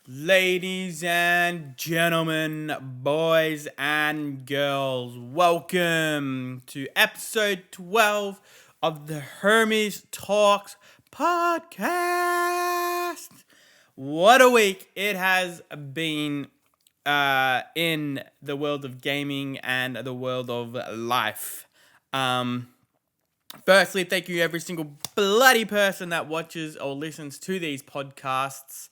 Ladies and gentlemen, boys and girls, welcome to episode 12 of the Hermes Talks podcast. What a week it has been in the world of gaming and the world of life. Firstly, thank you every single bloody person that watches or listens to these podcasts.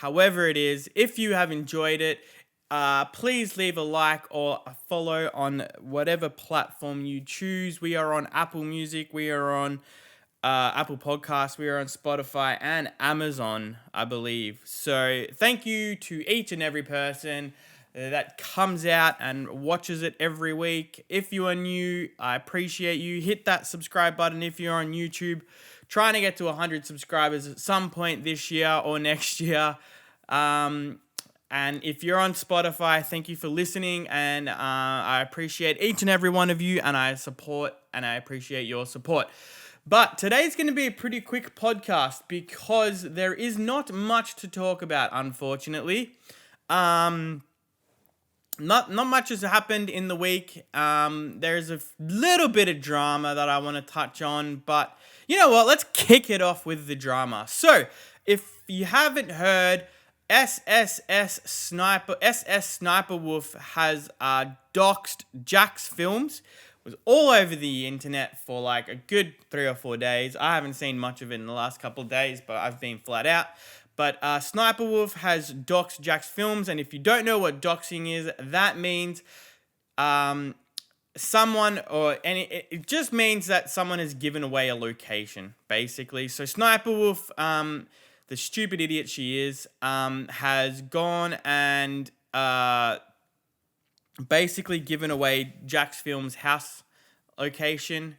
However it is, if you have enjoyed it, please leave a like or a follow on whatever platform you choose. We are on Apple Music, we are on Apple Podcasts, we are on Spotify and Amazon, I believe. So thank you to each and every person that comes out and watches it every week. If you are new, I appreciate you. Hit that subscribe button if you're on YouTube. Trying to get to 100 subscribers at some point this year or next year. And if you're on Spotify, thank you for listening. And I appreciate each and every one of you. And I appreciate your support. But today's going to be a pretty quick podcast because there is not much to talk about, unfortunately. Not much has happened in the week. There's a little bit of drama that I want to touch on, but you know what? Let's kick it off with the drama. So, if you haven't heard, SS Sniperwolf has doxed Jacksfilms. It was all over the internet for like a good 3 or 4 days. I haven't seen much of it in the last couple of days, but I've been flat out. But Sniperwolf has doxed Jacksfilms, and if you don't know what doxing is, that means it just means that someone has given away a location, basically. So Sniperwolf, the stupid idiot she is, has gone and basically given away Jacksfilms' house location.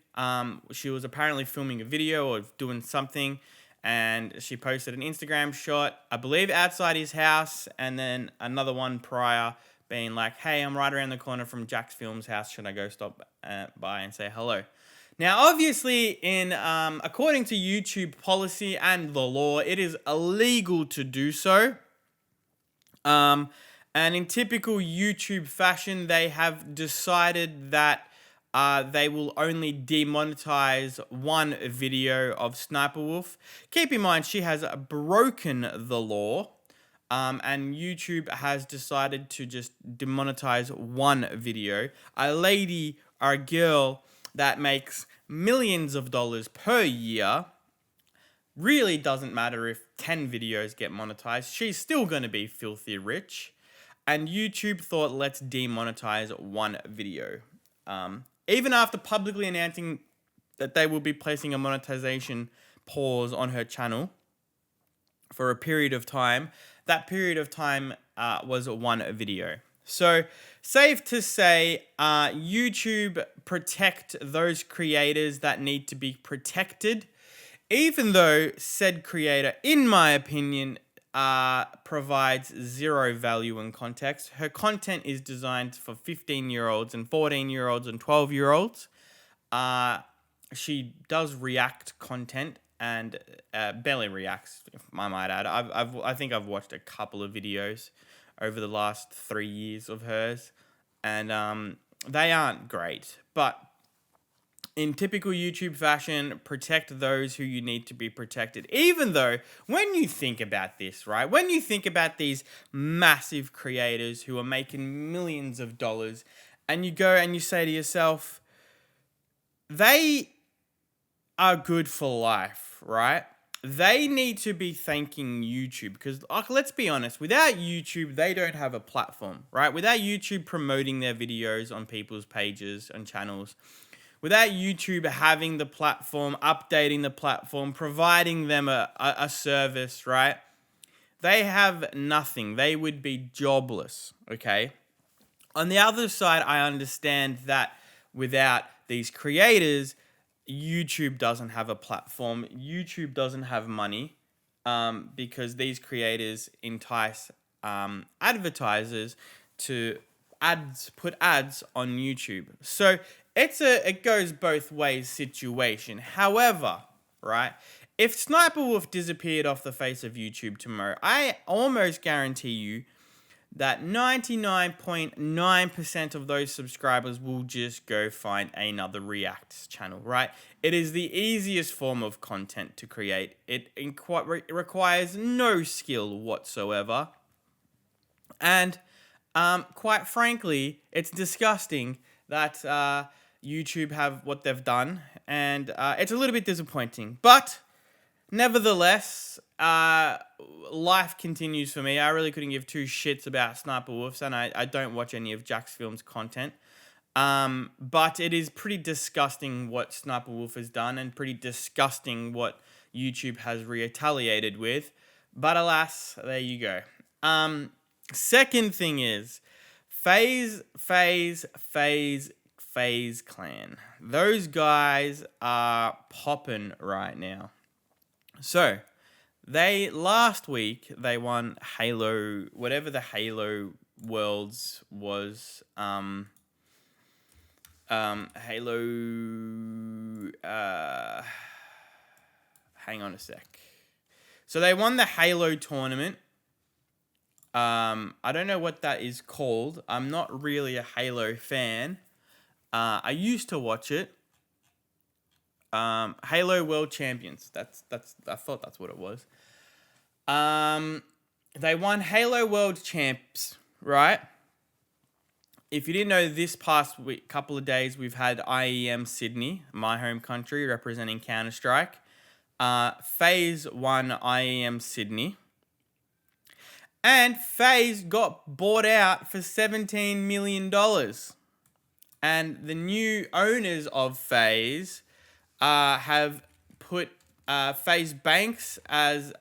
She was apparently filming a video or doing something, and she posted an Instagram shot, I believe outside his house, and then another one prior being like, hey, I'm right around the corner from Jacksfilms' house. Should I go stop by and say hello? Now, obviously, according to YouTube policy and the law, it is illegal to do so. And in typical YouTube fashion, they have decided that they will only demonetize one video of Sniperwolf. Keep in mind, she has broken the law. And YouTube has decided to just demonetize one video. A lady or a girl that makes millions of dollars per year, really doesn't matter if 10 videos get monetized. She's still going to be filthy rich. And YouTube thought, let's demonetize one video. Even after publicly announcing that they will be placing a monetization pause on her channel for a period of time, that period of time was one video. So, safe to say, YouTube protect those creators that need to be protected, even though said creator, in my opinion, provides zero value and context. Her content is designed for 15-year-olds and 14-year-olds and 12-year-olds. She does react content and barely reacts, if I might add. I think I've watched a couple of videos over the last 3 years of hers, and they aren't great. But in typical YouTube fashion, protect those who you need to be protected. Even though, when you think about this, right? When you think about these massive creators who are making millions of dollars, and you go and you say to yourself, they are good for life, right? They need to be thanking YouTube because, let's be honest, without YouTube, they don't have a platform, right? Without YouTube promoting their videos on people's pages and channels, without YouTube having the platform, updating the platform, providing them a service, right? They have nothing. They would be jobless, okay? On the other side, I understand that without these creators, YouTube doesn't have a platform. YouTube doesn't have money because these creators entice advertisers to put ads on YouTube. So it goes both ways situation. However, right, if Sniperwolf disappeared off the face of YouTube tomorrow, I almost guarantee you that 99.9% of those subscribers will just go find another Reacts channel, right? It is the easiest form of content to create. It requires no skill whatsoever. And quite frankly, it's disgusting that YouTube have what they've done. And it's a little bit disappointing. But nevertheless, life continues for me. I really couldn't give two shits about Sniperwolves, and I don't watch any of Jacksfilms' content. But it is pretty disgusting what Sniperwolf has done, and pretty disgusting what YouTube has retaliated with. But alas, there you go. Second thing is FaZe Clan. Those guys are popping right now. So, last week, they won Halo, whatever the Halo Worlds was, Halo, hang on a sec. So they won the Halo tournament. I don't know what that is called. I'm not really a Halo fan. I used to watch it. Halo World Champions. I thought that's what it was. They won Halo World Champs, right? If you didn't know, this past week, couple of days, we've had IEM Sydney, my home country, representing Counter-Strike. FaZe won IEM Sydney. And FaZe got bought out for $17 million. And the new owners of FaZe have put FaZe Banks as the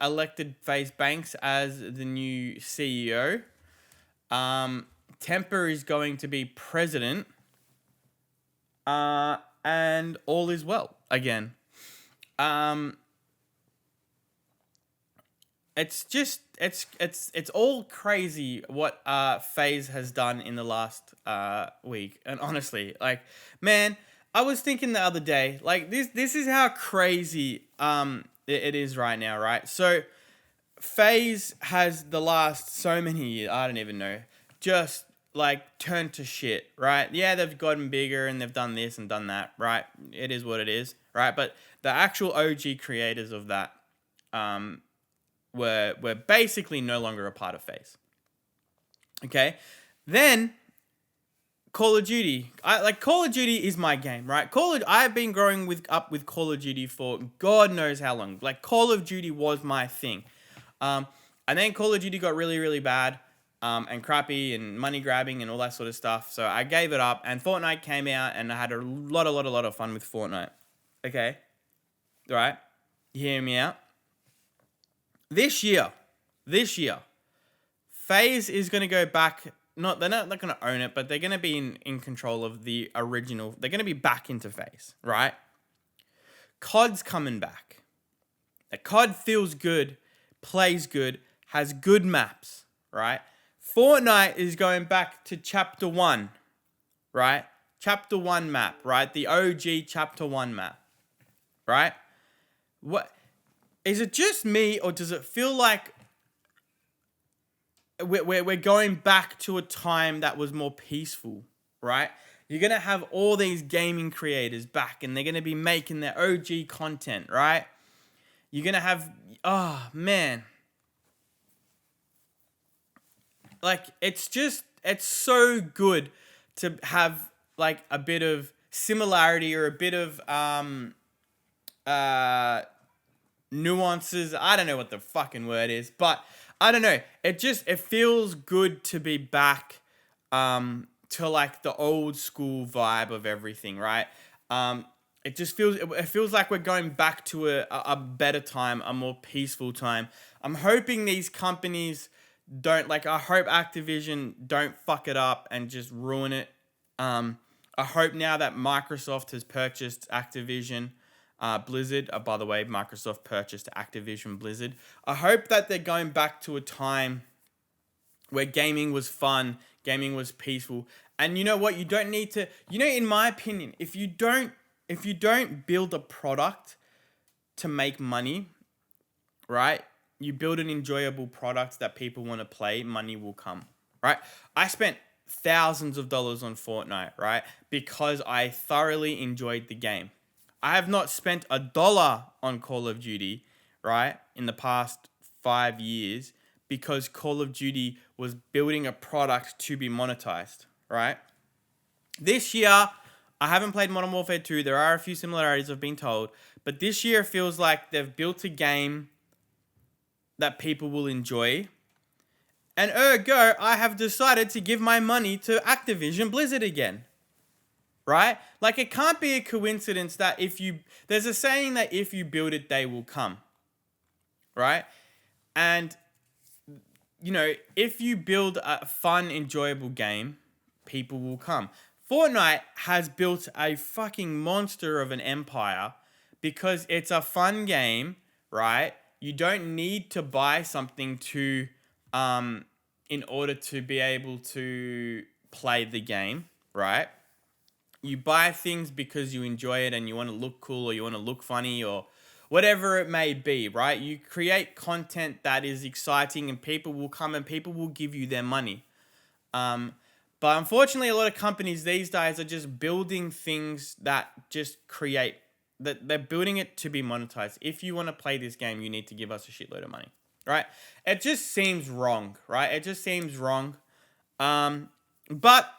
new CEO. Temperrr is going to be president. And all is well again. It's all crazy what FaZe has done in the last week. And honestly, like, man, I was thinking the other day, like, this is how crazy it is right now, right? So FaZe has the last so many years, I don't even know, just like turned to shit, right? Yeah, they've gotten bigger and they've done this and done that, right? It is what it is, right? But the actual OG creators of that were basically no longer a part of FaZe. Okay? Then Call of Duty. Call of Duty is my game, right? I've been growing up with Call of Duty for God knows how long. Like, Call of Duty was my thing. And then Call of Duty got really, really bad. And crappy and money grabbing and all that sort of stuff. So I gave it up, and Fortnite came out, and I had a lot of fun with Fortnite. Okay? Right? You hear me out? This year, FaZe is going to go back. They're not going to own it, but they're going to be in control of the original. They're going to be back into FaZe, right? COD's coming back. The COD feels good, plays good, has good maps, right? Fortnite is going back to Chapter 1, right? Chapter 1 map, right? The OG Chapter 1 map, right? What is it just me, or does it feel like we're going back to a time that was more peaceful, right? You're going to have all these gaming creators back, and they're going to be making their OG content, right? You're going to have, oh, man. Like, it's so good to have, like, a bit of similarity or a bit of nuances. I don't know what the fucking word is, but I don't know. It feels good to be back to, like, the old school vibe of everything, right? It feels like we're going back to a better time, a more peaceful time. I'm hoping these companies don't, like, I hope Activision don't fuck it up and just ruin it. I hope now that Microsoft has purchased Activision Blizzard, by the way, Microsoft purchased Activision Blizzard. I hope that they're going back to a time where gaming was fun, gaming was peaceful. And you know what? You don't need to, in my opinion, if you don't build a product to make money, right? You build an enjoyable product that people want to play, money will come, right? I spent thousands of dollars on Fortnite, right? Because I thoroughly enjoyed the game. I have not spent $1 on Call of Duty, right, in the past 5 years because Call of Duty was building a product to be monetized, right? This year, I haven't played Modern Warfare 2. There are a few similarities, I've been told. But this year feels like they've built a game that people will enjoy. And ergo, I have decided to give my money to Activision Blizzard again. Right? Like, it can't be a coincidence that there's a saying that if you build it, they will come. Right? And, you know, if you build a fun, enjoyable game, people will come. Fortnite has built a fucking monster of an empire because it's a fun game, right? You don't need to buy something in order to be able to play the game, right? You buy things because you enjoy it and you want to look cool or you want to look funny or whatever it may be, right? You create content that is exciting and people will come and people will give you their money. But unfortunately, a lot of companies these days are just building things that just create, that they're building it to be monetized. If you want to play this game, you need to give us a shitload of money, right? It just seems wrong, right? It just seems wrong. But,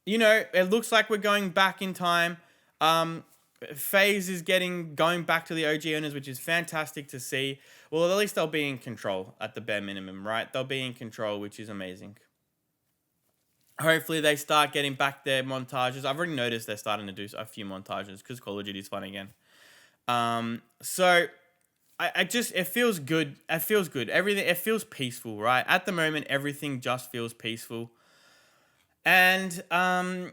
you know, it looks like we're going back in time. FaZe is going back to the OG owners, which is fantastic to see. Well, at least they'll be in control at the bare minimum, right? They'll be in control, which is amazing. Hopefully they start getting back their montages. I've already noticed they're starting to do a few montages because Call of Duty is fun again. So it feels good. It feels good. It feels peaceful, right? At the moment, everything just feels peaceful. And I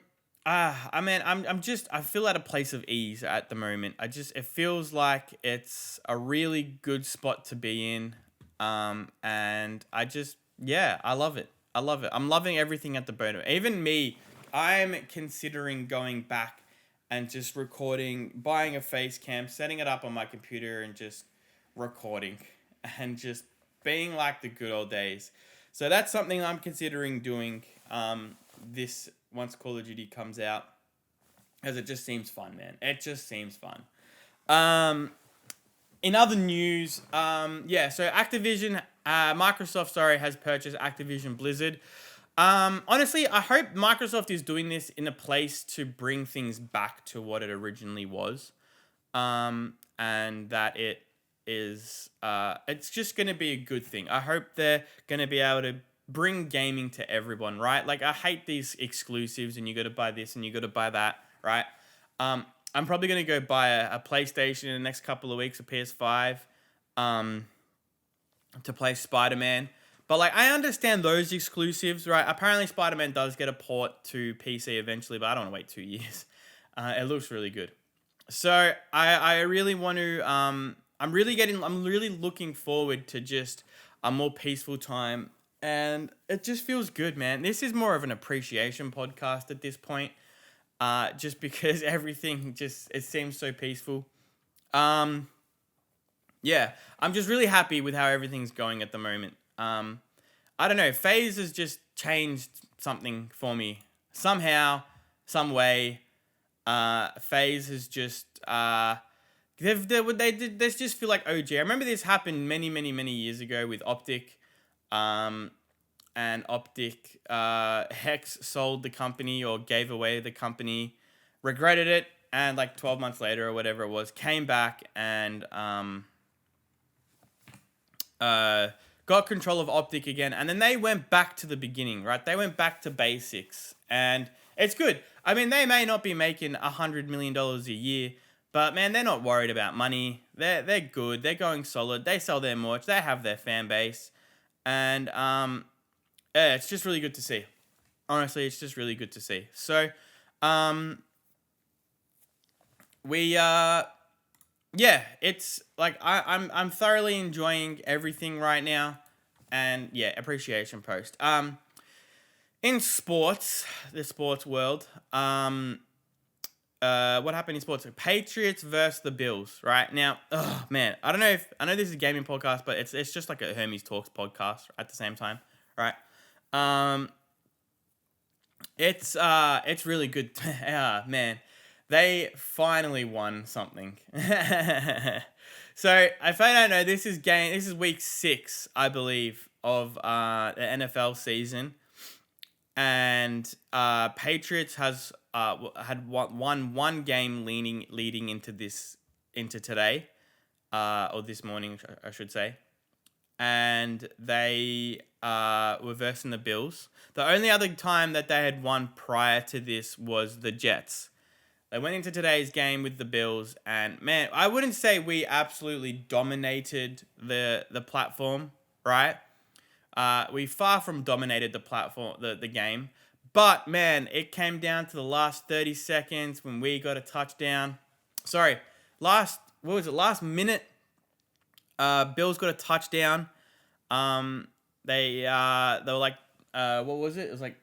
feel at a place of ease at the moment. It feels like it's a really good spot to be in. And I love it. I love it. I'm loving everything at the moment. Even me, I'm considering going back and just recording, buying a face cam, setting it up on my computer and just recording and just being like the good old days. So that's something I'm considering doing this once Call of Duty comes out, as it just seems fun, man. It just seems fun. In other news, so Microsoft, has purchased Activision Blizzard. Honestly, I hope Microsoft is doing this in a place to bring things back to what it originally was. And that it is, it's just going to be a good thing. I hope they're going to be able to bring gaming to everyone, right? Like, I hate these exclusives and you got to buy this and you got to buy that, right? I'm probably going to go buy a PlayStation in the next couple of weeks, a PS5, to play Spider-Man. But, like, I understand those exclusives, right? Apparently, Spider-Man does get a port to PC eventually, but I don't want to wait 2 years. It looks really good. So, I really want to... I'm really looking forward to just a more peaceful time. And it just feels good, man. This is more of an appreciation podcast at this point. Just because everything it seems so peaceful. I'm just really happy with how everything's going at the moment. I don't know, FaZe has just changed something for me. Somehow, some way, FaZe has just, they just feel like OG. I remember this happened many, many, many years ago with Optic. And Optic, Hex sold the company or gave away the company, regretted it, and like 12 months later or whatever it was, came back and got control of Optic again. And then they went back to the beginning, right? They went back to basics. And it's good. I mean, they may not be making $100 million a year, but man, they're not worried about money. They're good. They're going solid. They sell their merch. They have their fan base. And it's just really good to see. Honestly, it's just really good to see. So, it's like I'm thoroughly enjoying everything right now, and appreciation post. In sports, the sports world, what happened in sports? Patriots versus the Bills. Right now, oh man, I know this is a gaming podcast, but it's just like a Hermes Talks podcast at the same time, right? It's really good. Man, they finally won something. So if I don't know, this is week 6, I believe, of the NFL season, and Patriots had won one game leading into today, or this morning, I should say, and they were versing the Bills. The only other time that they had won prior to this was the Jets. They went into today's game with the Bills, and man, I wouldn't say we absolutely dominated the platform, right? We far from dominated the platform, the game. But man, it came down to the last 30 seconds when we got a touchdown. Sorry, last minute, Bills got a touchdown. They were like, what was it? It was like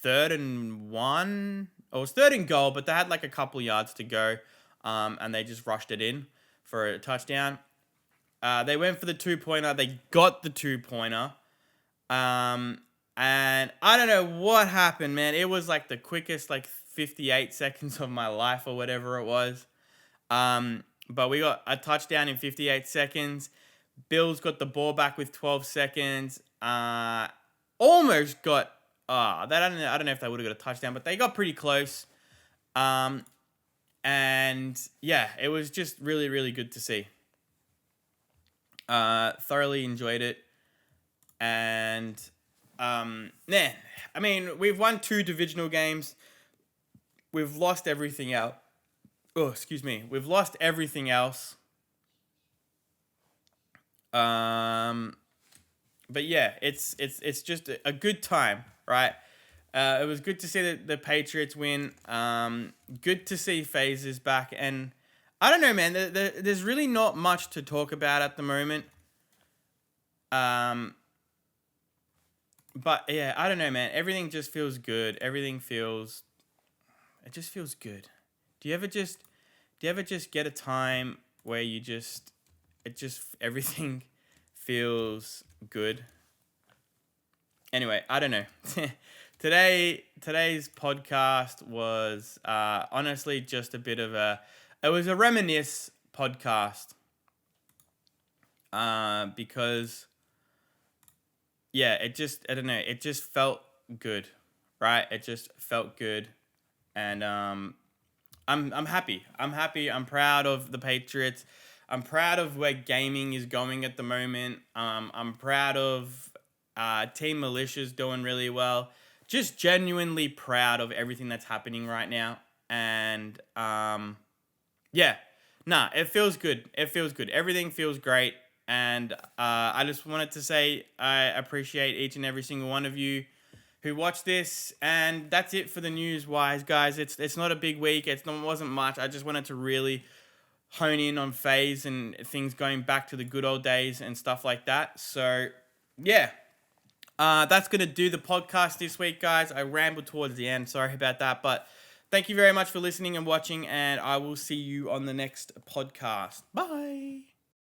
3rd and 1. It was 3rd and goal, but they had like a couple yards to go, and they just rushed it in for a touchdown. They went for the 2-pointer. They got the 2-pointer. And I don't know what happened, man. It was like the quickest, like 58 seconds of my life or whatever it was. But we got a touchdown in 58 seconds. Bills got the ball back with 12 seconds. Almost got. I don't know if they would have got a touchdown, but they got pretty close. And yeah, it was just really, really good to see. Thoroughly enjoyed it. And man, I mean, we've won 2 divisional games. We've lost everything else. Oh, excuse me. We've lost everything else. But yeah, it's just a good time, right? It was good to see the Patriots win. Good to see FaZe is back, and I don't know, man. There's really not much to talk about at the moment. But yeah, I don't know, man. Everything just feels good. It just feels good. Do you ever just get a time where everything feels good? Anyway, I don't know. Today's podcast was honestly just a bit of it was a reminisce podcast. Because yeah, I don't know, it just felt good, right? It just felt good, and I'm happy. I'm proud of the Patriots. I'm proud of where gaming is going at the moment. I'm proud of Team Militia's doing really well. Just genuinely proud of everything that's happening right now. And yeah, it feels good. Everything feels great. And I just wanted to say I appreciate each and every single one of you who watched this. And that's it for the news-wise, guys. It's not a big week. It wasn't much. I just wanted to really hone in on FaZe and things going back to the good old days and stuff like that. So, yeah. That's going to do the podcast this week, guys. I rambled towards the end. Sorry about that. But thank you very much for listening and watching. And I will see you on the next podcast. Bye.